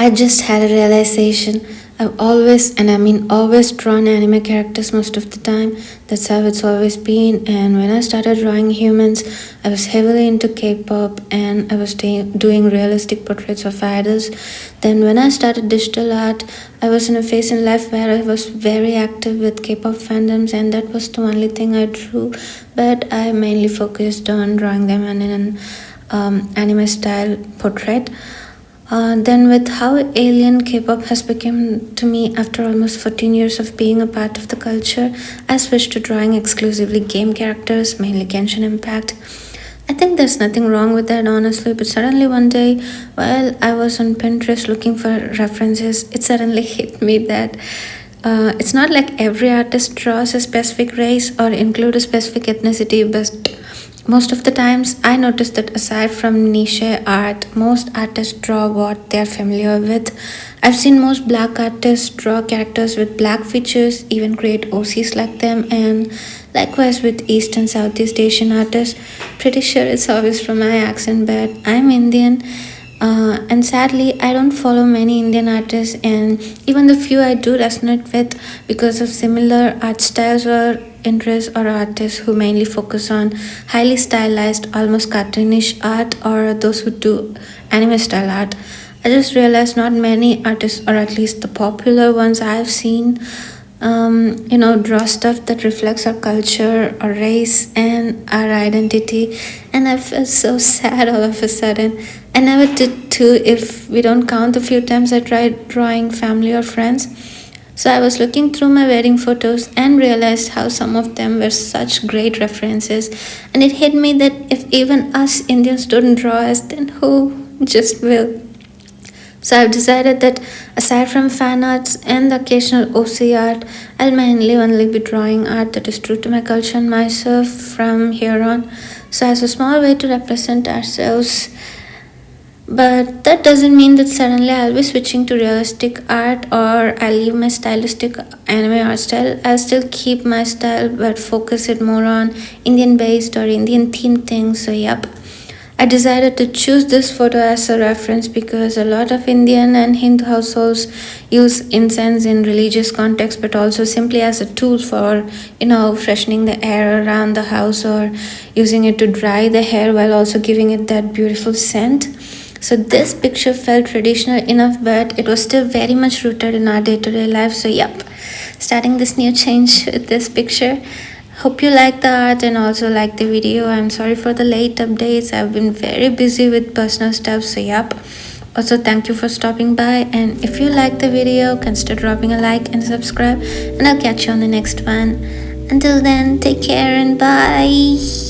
I just had a realization. I've always, and I mean always, drawn anime characters most of the time. That's how it's always been. And when I started drawing humans, I was heavily into K pop and I was doing realistic portraits of idols. Then, when I started digital art, I was in a phase in life where I was very active with K pop fandoms, and that was the only thing I drew. But I mainly focused on drawing them in an anime style portrait. Then, with how alien K pop has become to me after almost 14 years of being a part of the culture, I switched to drawing exclusively game characters, mainly Genshin Impact. I think there's nothing wrong with that, honestly, but suddenly one day, while I was on Pinterest looking for references, it suddenly hit me that it's not like every artist draws a specific race or include a specific ethnicity, but most of the times, I noticed that aside from niche art, most artists draw what they're familiar with. I've seen most black artists draw characters with black features, even create OCs like them, and likewise with East and Southeast Asian artists. Pretty sure it's obvious from my accent, but I'm Indian. And sadly, I don't follow many Indian artists, and even the few I do resonate with because of similar art styles or interests, or artists who mainly focus on highly stylized, almost cartoonish art, or those who do anime style art. I just realized not many artists, or at least the popular ones I've seen, draw stuff that reflects our culture, our race, and our identity. And I felt so sad all of a sudden. I never did too, if we don't count the few times I tried drawing family or friends. So I was looking through my wedding photos and realized how some of them were such great references. And it hit me that if even us Indians don't draw as, then who just will? So I've decided that aside from fan arts and the occasional OC art, I'll mainly only be drawing art that is true to my culture and myself from here on. So as a small way to represent ourselves, but that doesn't mean that suddenly I'll be switching to realistic art or I'll leave my stylistic anime art style. I'll still keep my style but focus it more on Indian based or Indian themed things. So, yep. I decided to choose this photo as a reference because a lot of Indian and Hindu households use incense in religious context, but also simply as a tool for, freshening the air around the house or using it to dry the hair while also giving it that beautiful scent. So this picture felt traditional enough, but it was still very much rooted in our day-to-day life. So yep, starting this new change with this picture. Hope you like the art and also like the video. I'm sorry for the late updates. I've been very busy with personal stuff. So yep. Also, thank you for stopping by. And if you like the video, consider dropping a like and subscribe. And I'll catch you on the next one. Until then, take care and bye.